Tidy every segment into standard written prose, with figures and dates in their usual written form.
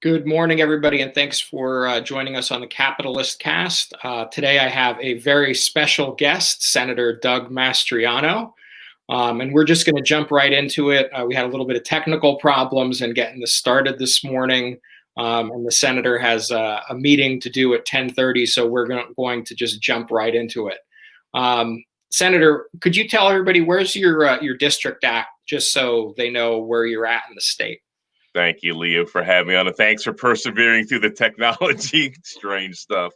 Good morning, everybody, and thanks for joining us on the Capitalist Cast. Today, I have a very special guest, Senator Doug Mastriano, and we're just going to jump right into it. We had a little bit of technical problems in getting this started this morning, and the senator has a meeting to do at 10:30, so we're going to just jump right into it. Senator, could you tell everybody where's your district at, just so they know where you're at in the state? Thank you, Leo, for having me on, and thanks for persevering through the technology, strange stuff.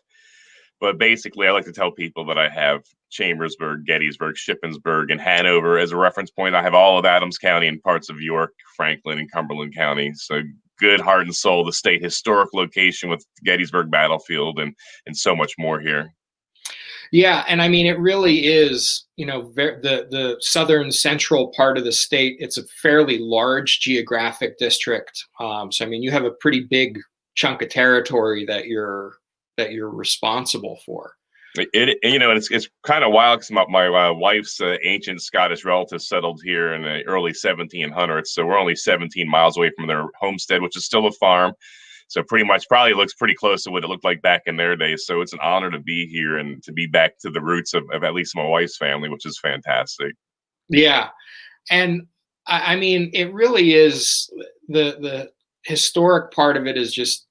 But basically, I like to tell people that I have Chambersburg, Gettysburg, Shippensburg, and Hanover as a reference point. I have all of Adams County and parts of York, Franklin, and Cumberland County. So good heart and soul, the state historic location with Gettysburg Battlefield and so much more here. Yeah, and I mean, it really is, the southern central part of the state. It's a fairly large geographic district. So I mean, you have a pretty big chunk of territory that you're responsible for. It's kind of wild because my wife's ancient Scottish relatives settled here in the early 1700s. So we're only 17 miles away from their homestead, which is still a farm. So pretty much probably looks pretty close to what it looked like back in their days. So it's an honor to be here and to be back to the roots of at least my wife's family, which is fantastic. Yeah. And I mean, it really is the historic part of it is just,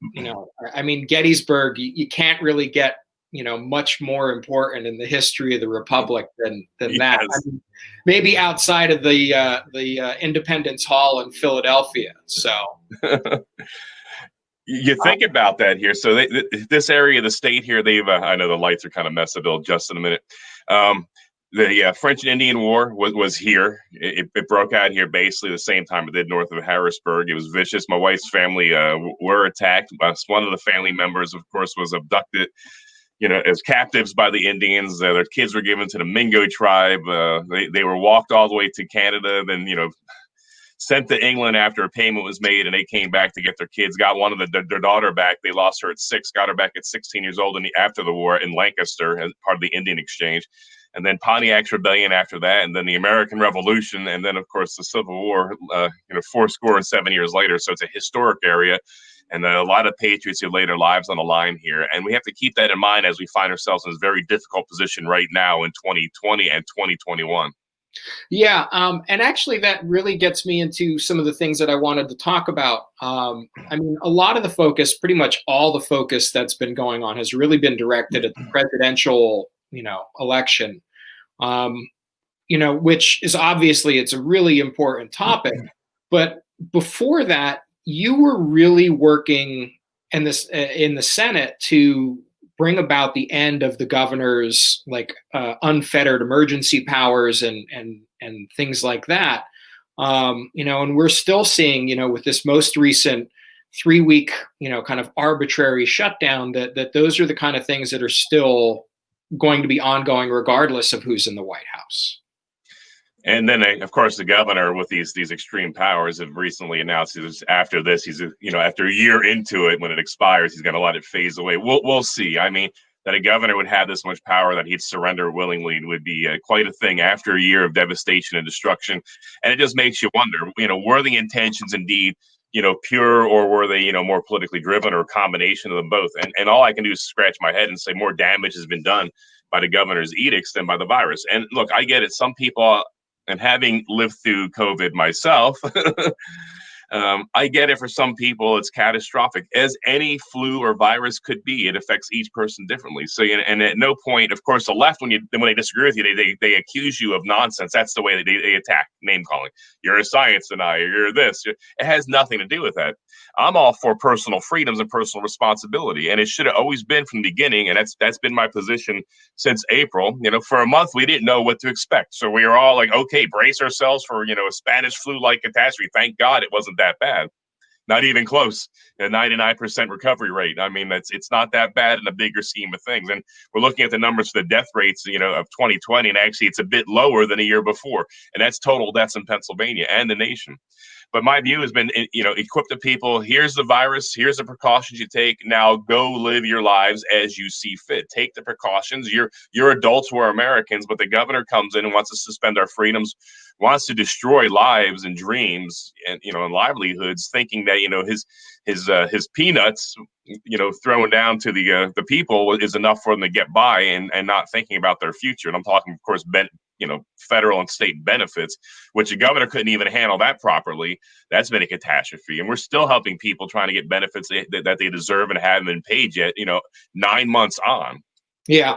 I mean, Gettysburg, you can't really get, much more important in the history of the Republic than Yes. that. I mean, maybe outside of the Independence Hall in Philadelphia. So. You think about that here. So this area of the state here, I know the lights are kind of messed up. They'll adjust in a minute. The French and Indian War was here. It broke out here basically the same time it did north of Harrisburg. It was vicious. My wife's family were attacked. One of the family members, of course, was abducted, as captives by the Indians. Their kids were given to the Mingo tribe. They were walked all the way to Canada, then, sent to England after a payment was made, and they came back to get their kids, got one of their daughter back. They lost her at 6, got her back at 16 years old after the war in Lancaster as part of the Indian Exchange. And then Pontiac's Rebellion after that, and then the American Revolution, and then, of course, the Civil War, 7 years later. So it's a historic area, and a lot of patriots who laid their lives on the line here. And we have to keep that in mind as we find ourselves in this very difficult position right now in 2020 and 2021. Yeah, and actually that really gets me into some of the things that I wanted to talk about. I mean, a lot of the focus, pretty much all the focus that's been going on has really been directed at the presidential, election, which is obviously it's a really important topic. But before that, you were really working in the Senate to bring about the end of the governor's unfettered emergency powers and things like that. And we're still seeing, with this most recent 3-week, kind of arbitrary shutdown, that those are the kind of things that are still going to be ongoing regardless of who's in the White House. And then, of course, the governor with these extreme powers have recently announced after this, he's after a year into it, when it expires, he's going to let it phase away. We'll see. I mean, that a governor would have this much power that he'd surrender willingly would be quite a thing after a year of devastation and destruction. And it just makes you wonder, were the intentions indeed, pure, or were they, more politically driven, or a combination of them both? And all I can do is scratch my head and say more damage has been done by the governor's edicts than by the virus. And look, I get it. Some people, and having lived through COVID myself, I get it. For some people, it's catastrophic, as any flu or virus could be. It affects each person differently. So, and at no point, of course, the left, when they disagree with you, they accuse you of nonsense. That's the way that they attack, name calling. You're a science denier. You're this. It has nothing to do with that. I'm all for personal freedoms and personal responsibility, and it should have always been from the beginning. And that's been my position since April. For a month, we didn't know what to expect, so we were all like, okay, brace ourselves for a Spanish flu-like catastrophe. Thank God it wasn't that bad. Not even close. A 99% recovery rate. I mean, it's not that bad in the bigger scheme of things. And we're looking at the numbers for the death rates, of 2020, and actually it's a bit lower than a year before. And that's total deaths in Pennsylvania and the nation. But my view has been, equip the people. Here's the virus. Here's the precautions you take. Now go live your lives as you see fit. Take the precautions. You're adults. We're Americans, but the governor comes in and wants to suspend our freedoms, wants to destroy lives and dreams and livelihoods, thinking that his peanuts, throwing down to the people is enough for them to get by, and not thinking about their future. And I'm talking, of course, federal and state benefits, which the governor couldn't even handle that properly. That's been a catastrophe. And we're still helping people trying to get benefits that they deserve and haven't been paid yet, 9 months on. Yeah.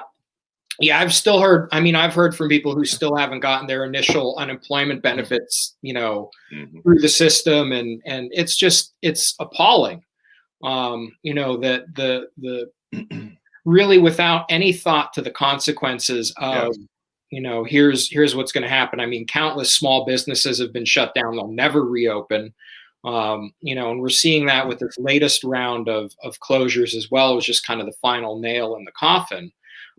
Yeah, I've heard from people who still haven't gotten their initial unemployment benefits, through the system. And it's appalling. That the really, without any thought to the consequences of, here's what's going to happen. I mean, countless small businesses have been shut down. They'll never reopen. And we're seeing that with this latest round of closures as well. It was just kind of the final nail in the coffin.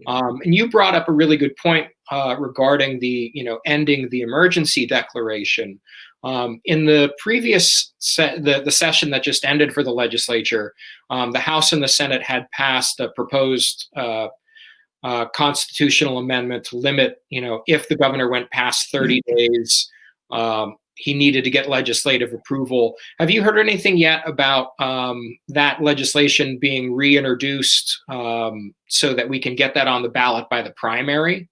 And you brought up a really good point regarding the, ending the emergency declaration. In the previous the session that just ended for the legislature, the House and the Senate had passed a proposed constitutional amendment to limit, if the governor went past 30 days, he needed to get legislative approval. Have you heard anything yet about that legislation being reintroduced so that we can get that on the ballot by the primary?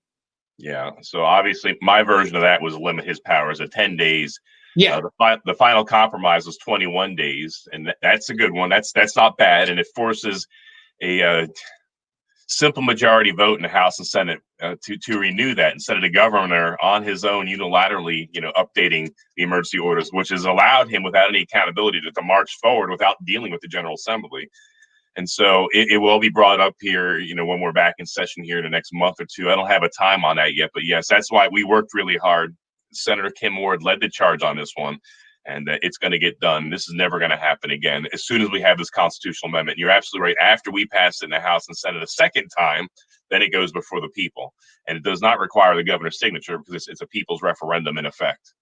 Yeah. So obviously, my version of that was limit his powers to 10 days. Yeah. The final compromise was 21 days, and that's a good one. That's not bad, and it forces a simple majority vote in the House and Senate to renew that, instead of the governor on his own unilaterally, updating the emergency orders, which has allowed him, without any accountability, to march forward without dealing with the General Assembly. And so it will be brought up here, when we're back in session here in the next month or two. I don't have a time on that yet, but yes, that's why we worked really hard. Senator Kim Ward led the charge on this one, and it's going to get done. This is never going to happen again. As soon as we have this constitutional amendment, you're absolutely right. After we pass it in the House and Senate a second time, then it goes before the people, and it does not require the governor's signature, because it's a people's referendum in effect.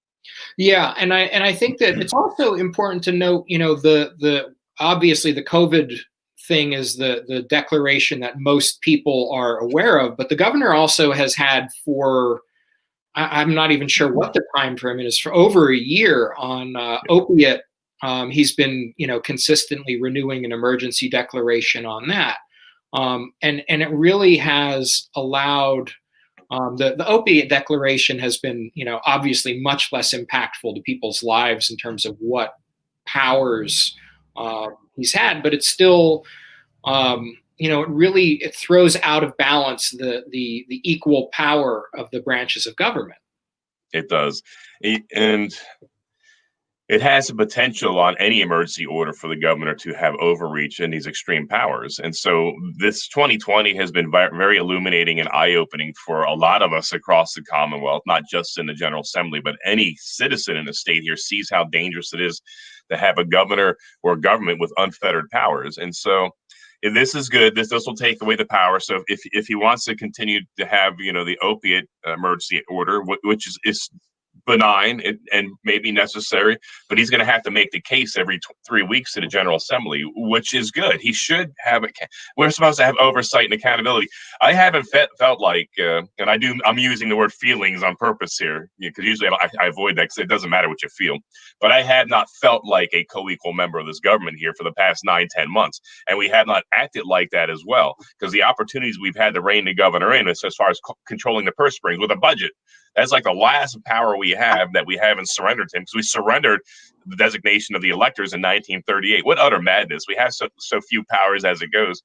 Yeah, and I think that it's also important to note, the obviously the COVID thing is the declaration that most people are aware of, but the governor also has had I'm not even sure what the time frame is, for over a year on opiate. He's been, consistently renewing an emergency declaration on that. And it really has allowed, the opiate declaration has been, obviously much less impactful to people's lives in terms of what powers he's had, but it's still, it throws out of balance the equal power of the branches of government. It does. And it has the potential on any emergency order for the governor to have overreach in these extreme powers. And so this 2020 has been very illuminating and eye-opening for a lot of us across the Commonwealth, not just in the General Assembly, but any citizen in the state here sees how dangerous it is to have a governor or government with unfettered powers. And so this is good. This will take away the power. So if he wants to continue to have, the opiate emergency order, which is benign and maybe necessary, but he's going to have to make the case every 3 weeks to the General Assembly, which is good. He should have we're supposed to have oversight and accountability. I haven't felt like, and I'm using the word feelings on purpose here, because usually I avoid that, because it doesn't matter what you feel, but I have not felt like a co-equal member of this government here for the past 9-10 months. And we have not acted like that as well, because the opportunities we've had to rein the governor in, as far as controlling the purse strings with a budget, that's like the last power we have that we haven't surrendered to him, because we surrendered the designation of the electors in 1938. What utter madness. We have so few powers as it goes.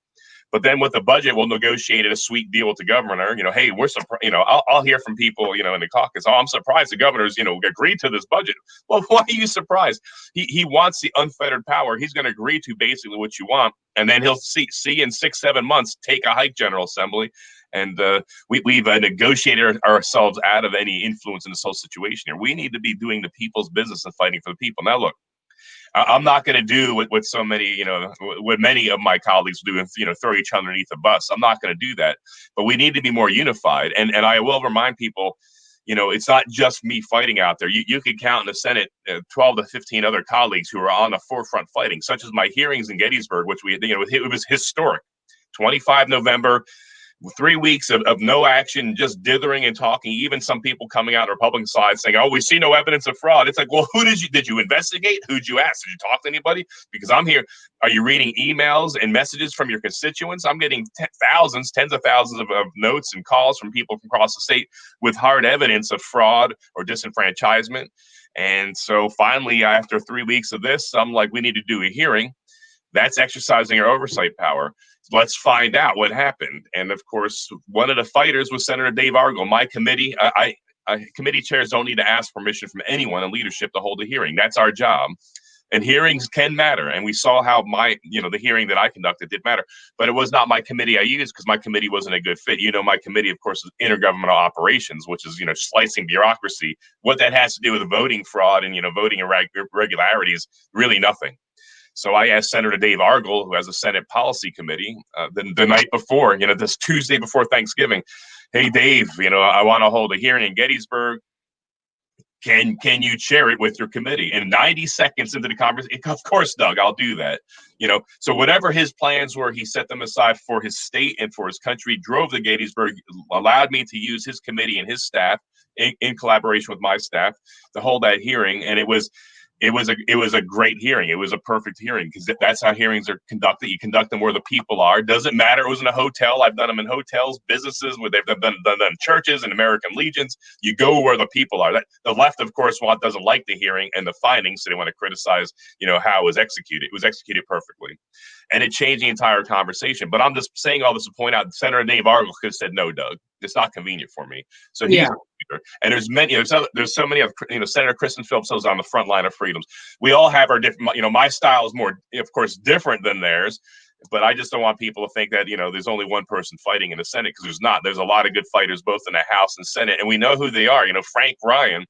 But then with the budget, we'll negotiate a sweet deal with the governor. Hey, we're surprised. I'll hear from people, in the caucus. Oh, I'm surprised the governor's, agreed to this budget. Well, why are you surprised? He wants the unfettered power. He's going to agree to basically what you want, and then he'll see in 6-7 months take a hike, General Assembly. And we've negotiated ourselves out of any influence in this whole situation here. We need to be doing the people's business and fighting for the people. Now, look, I'm not going to do what so many, what many of my colleagues do, and throw each other underneath the bus. I'm not going to do that. But we need to be more unified. And I will remind people, it's not just me fighting out there. You could count in the Senate 12 to 15 other colleagues who are on the forefront fighting, such as my hearings in Gettysburg, which it was historic. 25 November, 3 weeks of no action, just dithering and talking. Even some people coming out on the Republican side saying, "Oh, we see no evidence of fraud." It's like, well, who did you investigate? Who'd you ask? Did you talk to anybody? Because I'm here. Are you reading emails and messages from your constituents? I'm getting tens of thousands of notes and calls from people from across the state with hard evidence of fraud or disenfranchisement. And so finally, after 3 weeks of this, I'm like, we need to do a hearing. That's exercising our oversight power. Let's find out what happened. And of course, one of the fighters was Senator Dave Argel. My committee, committee chairs don't need to ask permission from anyone in leadership to hold a hearing. That's our job. And hearings can matter. And we saw how the hearing that I conducted did matter. But it was not my committee I used because my committee wasn't a good fit. My committee, of course, is intergovernmental operations, which is, slicing bureaucracy. What that has to do with voting fraud and, voting irregularities, really nothing. So I asked Senator Dave Argel, who has a Senate Policy Committee, the night before, this Tuesday before Thanksgiving, "Hey, Dave, I want to hold a hearing in Gettysburg. Can you share it with your committee?" And 90 seconds into the conversation, "Of course, Doug, I'll do that." So whatever his plans were, he set them aside for his state and for his country, drove to Gettysburg, allowed me to use his committee and his staff in collaboration with my staff to hold that hearing. And it was a great hearing. It was a perfect hearing because that's how hearings are conducted. You conduct them where the people are. Doesn't matter. It was in a hotel. I've done them in hotels, businesses where they've done churches and American Legions. You go where the people are. The left, of course, doesn't like the hearing and the findings, so they want to criticize, how it was executed. It was executed perfectly, and it changed the entire conversation. But I'm just saying all this to point out, Senator Dave Argel could have said, "No, Doug, it's not convenient for me." So he's and there's so many of Senator Kristen Phillips is on the front line of freedoms. We all have our different. My style is more, of course, different than theirs, but I just don't want people to think that there's only one person fighting in the Senate, because there's not. There's a lot of good fighters both in the House and Senate, and we know who they are. Frank Ryan,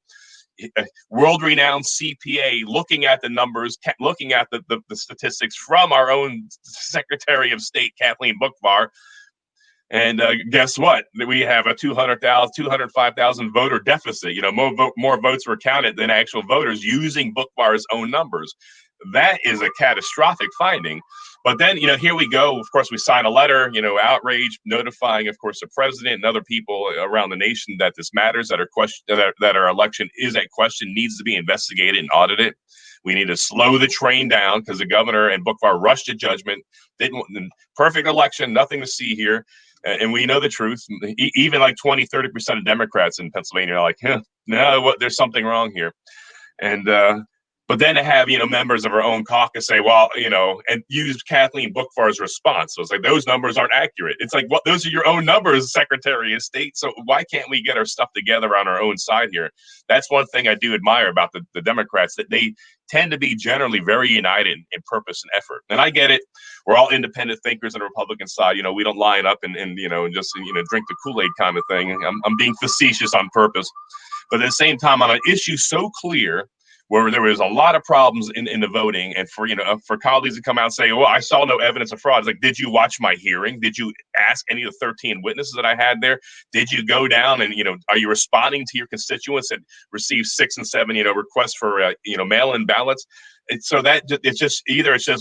world-renowned CPA, looking at the numbers, looking at the statistics from our own Secretary of State, Kathleen Boockvar. And guess what? We have a 205,000 voter deficit. More votes were counted than actual voters using Boockvar's own numbers. That is a catastrophic finding. But then, here we go. Of course, we sign a letter, outrage, notifying, of course, the president and other people around the nation that this matters, that our election is at question, needs to be investigated and audited. We need to slow the train down because the governor and Boockvar rushed to judgment. Perfect election, nothing to see here. And we know the truth. Even like 20-30% of Democrats in Pennsylvania are like, no, there's something wrong here. And but then to have members of our own caucus say, well, and use Kathleen Boockvar's response. So it's like, those numbers aren't accurate. It's like, well, those are your own numbers, Secretary of State. So why can't we get our stuff together on our own side here? That's one thing I do admire about the Democrats, that they tend to be generally very united in purpose and effort. And I get it. We're all independent thinkers on the Republican side. We don't line up and just drink the Kool-Aid kind of thing. I'm being facetious on purpose. But at the same time, on an issue so clear, where there was a lot of problems in the voting, and for colleagues to come out and say, well, I saw no evidence of fraud. It's like, did you watch my hearing? Did you ask any of the 13 witnesses that I had there? Did you go down and, are you responding to your constituents that received 6 and 7, requests for, mail-in ballots? And so that it's just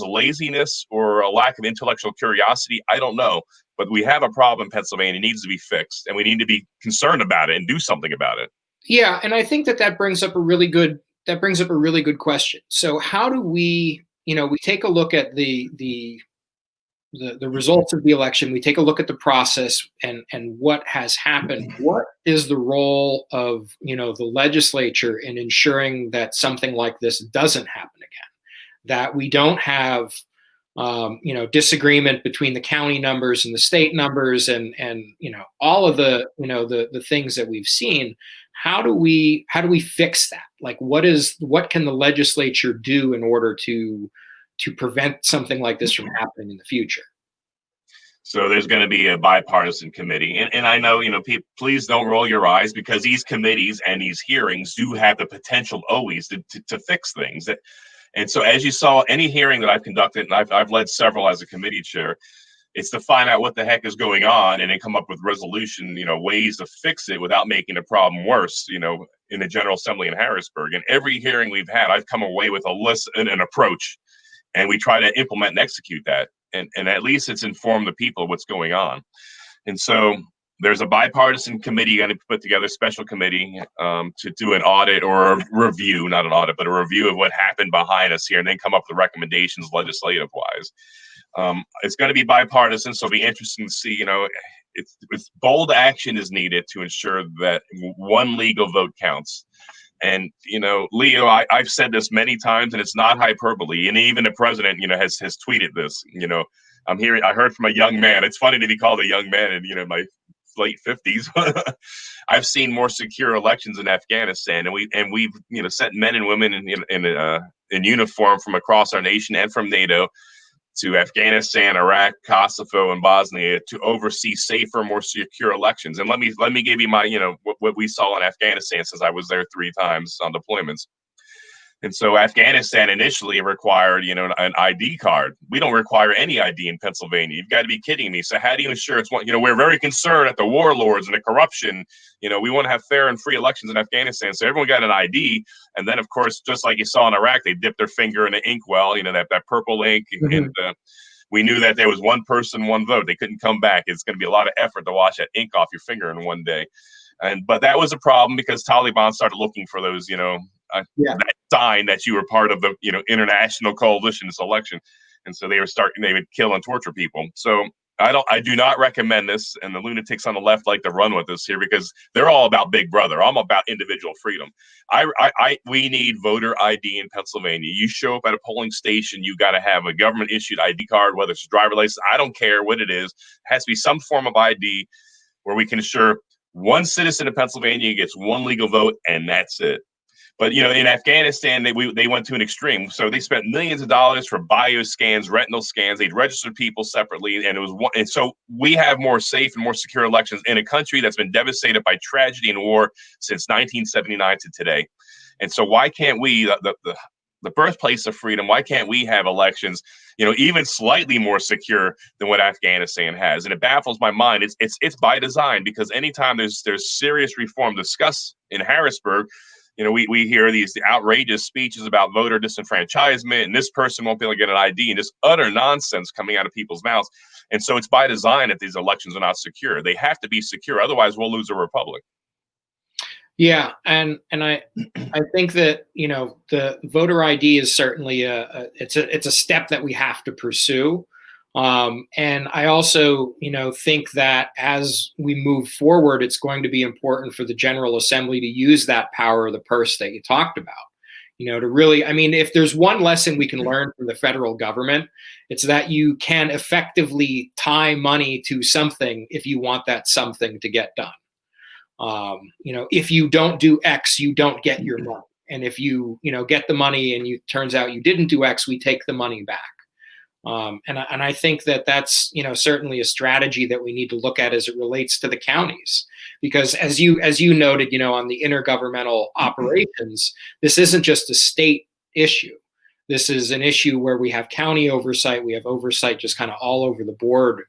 laziness or a lack of intellectual curiosity. I don't know, but we have a problem in Pennsylvania. It needs to be fixed, and we need to be concerned about it and do something about it. Yeah, and I think that brings up a really good question. So how do we take a look at the results of the election, we take a look at the process and what has happened. What is the role of the legislature in ensuring that something like this doesn't happen again? That we don't have disagreement between the county numbers and the state numbers, and all of the things that we've seen. How do we fix that? Like, what can the legislature do in order to prevent something like this from happening in the future? So there's going to be a bipartisan committee. And I know, people, please don't roll your eyes, because these committees and these hearings do have the potential always to fix things. And so as you saw, any hearing that I've conducted, and I've led several as a committee chair, It's to find out what the heck is going on and then come up with resolution, ways to fix it without making the problem worse, in the General Assembly in Harrisburg. And every hearing we've had, I've come away with a list and an approach, and we try to implement and execute that. And at least it's informed the people of what's going on. And so there's a bipartisan committee going to put together, a special committee to do an audit or a review, not an audit, but a review of what happened behind us here, and then come up with recommendations legislative wise. It's going to be bipartisan, so it'll be interesting to see, it's bold action is needed to ensure that one legal vote counts. And, Leo, I've said this many times, and it's not hyperbole. And even the president, has tweeted this. I heard from a young man. It's funny to be called a young man in, my late 50s. I've seen more secure elections in Afghanistan, and we've sent men and women in uniform from across our nation and from NATO to Afghanistan, Iraq, Kosovo, and Bosnia to oversee safer, more secure elections. And let me give you my what we saw in Afghanistan, since I was there 3 times on deployments. And so Afghanistan initially required, an ID card. We don't require any ID in Pennsylvania. You've got to be kidding me. So how do you ensure it's one? We're very concerned at the warlords and the corruption. We want to have fair and free elections in Afghanistan. So everyone got an ID. And then, of course, just like you saw in Iraq, they dipped their finger in the inkwell, that purple ink. Mm-hmm. And we knew that there was one person, one vote. They couldn't come back. It's going to be a lot of effort to wash that ink off your finger in one day. But that was a problem because Taliban started looking for those, that sign that you were part of the, international coalition this election. And so they would kill and torture people. So I do not recommend this. And the lunatics on the left like to run with this here because they're all about Big Brother. I'm about individual freedom. We need voter ID in Pennsylvania. You show up at a polling station, you got to have a government issued ID card, whether it's a driver's license. I don't care what it is. It has to be some form of ID where we can ensure one citizen of Pennsylvania gets one legal vote, and that's it. But, in Afghanistan, they went to an extreme. So they spent millions of dollars for bioscans, retinal scans. They'd registered people separately. And so we have more safe and more secure elections in a country that's been devastated by tragedy and war since 1979 to today. And so why can't we, the birthplace of freedom, why can't we have elections, even slightly more secure than what Afghanistan has? And it baffles my mind. It's by design, because anytime there's serious reform discussed in Harrisburg, we hear these outrageous speeches about voter disenfranchisement, and this person won't be able to get an ID, and just utter nonsense coming out of people's mouths. And so it's by design that these elections are not secure. They have to be secure. Otherwise, we'll lose a republic. Yeah. And I think that, the voter ID is certainly it's a step that we have to pursue. And I also, think that as we move forward, it's going to be important for the General Assembly to use that power of the purse that you talked about, to really, if there's one lesson we can learn from the federal government, it's that you can effectively tie money to something if you want that something to get done. If you don't do X, you don't get your money. And if you, get the money and turns out you didn't do X, we take the money back. And I think that that's, certainly a strategy that we need to look at as it relates to the counties, because as you noted, on the intergovernmental operations, this isn't just a state issue. This is an issue where we have county oversight. We have oversight just kind of all over the board,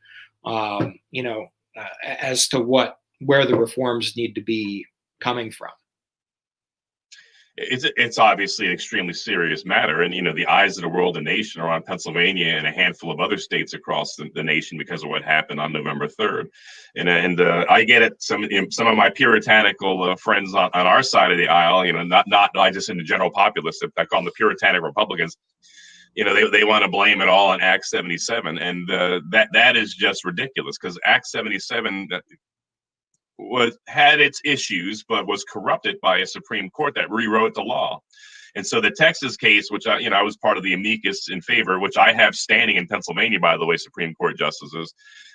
as to where the reforms need to be coming from. It's obviously an extremely serious matter, and the eyes of the world and nation are on Pennsylvania and a handful of other states across the nation because of what happened on November 3rd. And I get it. Some of my puritanical friends on our side of the aisle, not just in the general populace, I call them the Puritanic Republicans. They want to blame it all on Act 77, and that is just ridiculous, because Act 77 had its issues, but was corrupted by a Supreme Court that rewrote the law. And so the Texas case, which I was part of the amicus in favor, which I have standing in Pennsylvania, by the way, Supreme Court justices.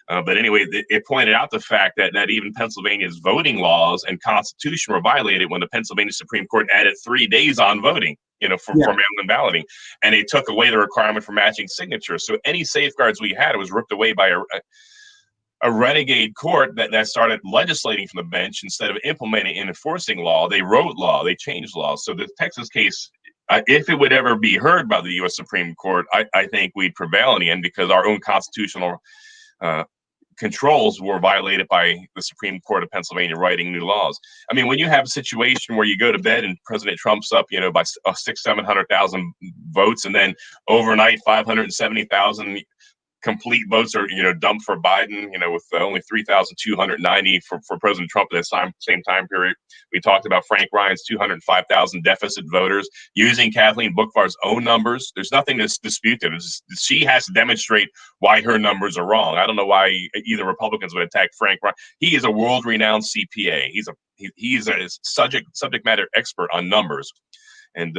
But anyway, it pointed out the fact that even Pennsylvania's voting laws and constitution were violated when the Pennsylvania Supreme Court added 3 days on voting, for mail-in balloting. And they took away the requirement for matching signatures. So any safeguards we had was ripped away by a renegade court that started legislating from the bench instead of implementing and enforcing law. They wrote law, they changed law. So the Texas case, if it would ever be heard by the U.S. Supreme Court, I think we'd prevail in the end, because our own constitutional controls were violated by the Supreme Court of Pennsylvania writing new laws. I mean, when you have a situation where you go to bed and President Trump's up, by 700,000 votes, and then overnight 570,000 complete votes are dumped for Biden, with only 3,290 for President Trump at the same time period. We talked about Frank Ryan's 205,000 deficit voters using Kathleen Bookvar's own numbers. There's nothing to dispute that. She has to demonstrate why her numbers are wrong. I don't know why either Republicans would attack Frank Ryan. He is a world-renowned CPA. He's a subject matter expert on numbers, and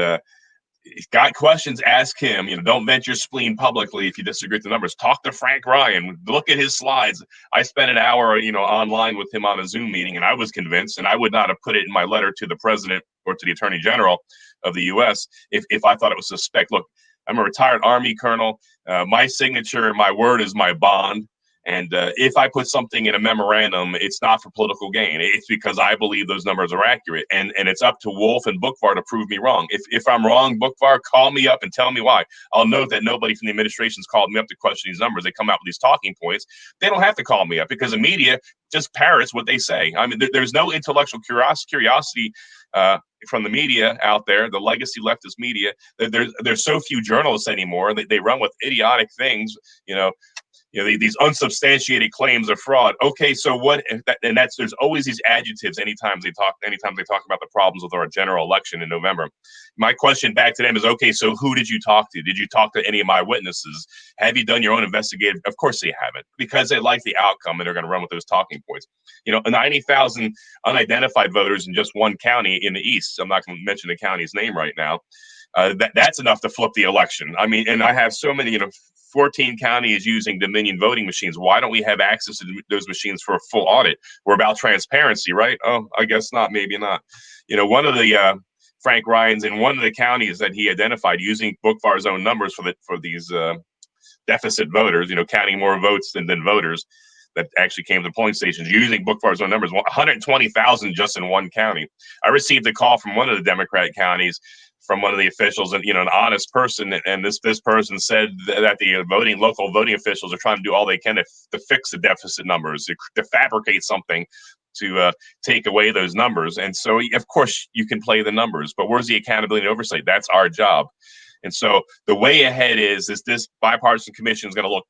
got questions, ask him. Don't vent your spleen publicly if you disagree with the numbers. Talk to Frank Ryan. Look at his slides. I spent an hour, online with him on a Zoom meeting, and I was convinced, and I would not have put it in my letter to the president or to the attorney general of the U.S. if I thought it was suspect. Look, I'm a retired Army colonel. My signature, my word is my bond. And if I put something in a memorandum, it's not for political gain. It's because I believe those numbers are accurate. And it's up to Wolf and Bookvar to prove me wrong. If I'm wrong, Bookvar, call me up and tell me why. I'll note that nobody from the administration's called me up to question these numbers. They come out with these talking points. They don't have to call me up because the media just parrots what they say. I mean, there's no intellectual curiosity from the media out there, the legacy leftist media. There's so few journalists anymore. They run with idiotic things, these unsubstantiated claims of fraud. Okay, so what? And there's always these adjectives anytime they talk about the problems with our general election in November. My question back to them is, okay, so who did you talk to? Did you talk to any of my witnesses? Have you done your own investigative? Of course they haven't, because they like the outcome and they're going to run with those talking points. 90,000 unidentified voters in just one county in the East. I'm not going to mention the county's name right now. That's enough to flip the election. I mean, and I have so many, 14 counties using Dominion voting machines. Why don't we have access to those machines for a full audit? We're about transparency, right? Oh, I guess not. Maybe not. One of the Frank Ryan's in one of the counties that he identified using Bookvar's own numbers for these deficit voters, counting more votes than voters that actually came to the polling stations using Bookvar's own numbers, 120,000 just in one county. I received a call from one of the Democratic counties from one of the officials, and an honest person, and this person said that the local voting officials are trying to do all they can to fix the deficit numbers, to fabricate something to take away those numbers. And so, of course, you can play the numbers, but where's the accountability and oversight? That's our job. And so the way ahead is this bipartisan commission is going to look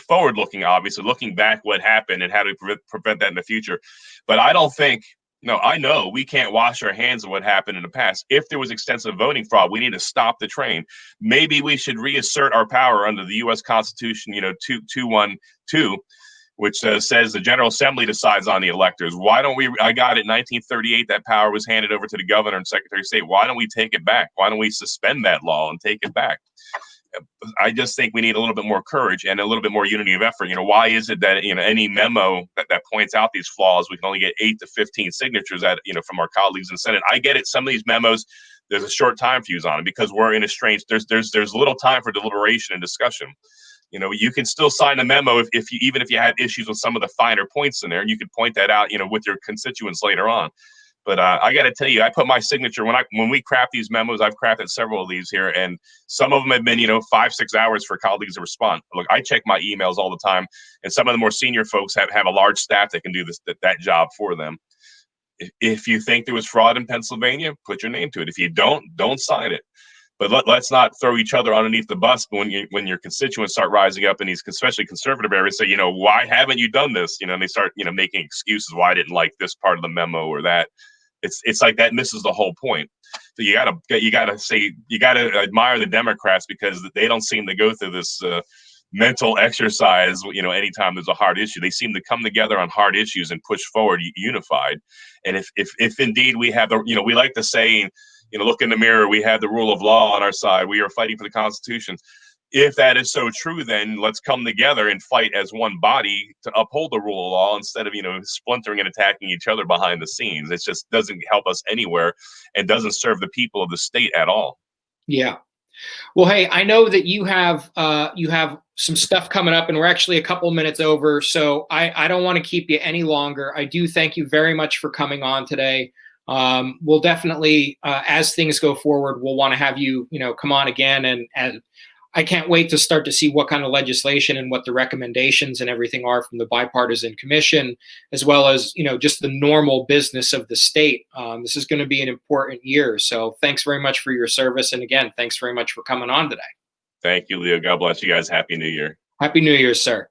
forward looking, obviously looking back what happened and how to prevent that in the future. But I don't think, I know we can't wash our hands of what happened in the past. If there was extensive voting fraud, we need to stop the train. Maybe we should reassert our power under the U.S. Constitution, 212, which says the General Assembly decides on the electors. Why don't we? I got it in 1938. That power was handed over to the governor and Secretary of State. Why don't we take it back? Why don't we suspend that law and take it back? I just think we need a little bit more courage and a little bit more unity of effort. Why is it that any memo that points out these flaws, we can only get 8 to 15 signatures from our colleagues in the Senate? I get it. Some of these memos, there's a short time fuse on it because we're in a strange. There's little time for deliberation and discussion. You can still sign a memo even if you had issues with some of the finer points in there, and you can point that out, with your constituents later on. But I got to tell you, I put my signature when we craft these memos. I've crafted several of these here, and some of them have been 5-6 hours for colleagues to respond. Look, I check my emails all the time, and some of the more senior folks have a large staff that can do that job for them. If you think there was fraud in Pennsylvania, put your name to it. If you don't sign it. But let's not throw each other underneath the bus when your constituents start rising up in these, especially conservative areas, say, why haven't you done this? And they start, making excuses why I didn't like this part of the memo or that. It's like that misses the whole point. So you gotta admire the Democrats because they don't seem to go through this mental exercise. Anytime there's a hard issue, they seem to come together on hard issues and push forward unified. And if indeed we have we like to say, look in the mirror, we have the rule of law on our side. We are fighting for the Constitution. If that is so true, then let's come together and fight as one body to uphold the rule of law instead of, splintering and attacking each other behind the scenes. It just doesn't help us anywhere and doesn't serve the people of the state at all. Yeah. Well, hey, I know that you have some stuff coming up, and we're actually a couple minutes over, so I don't want to keep you any longer. I do thank you very much for coming on today. We'll definitely, as things go forward, we'll want to have you, come on again, and I can't wait to start to see what kind of legislation and what the recommendations and everything are from the bipartisan commission, as well as, just the normal business of the state. This is going to be an important year. So thanks very much for your service. And again, thanks very much for coming on today. Thank you, Leo. God bless you guys. Happy New Year. Happy New Year, sir.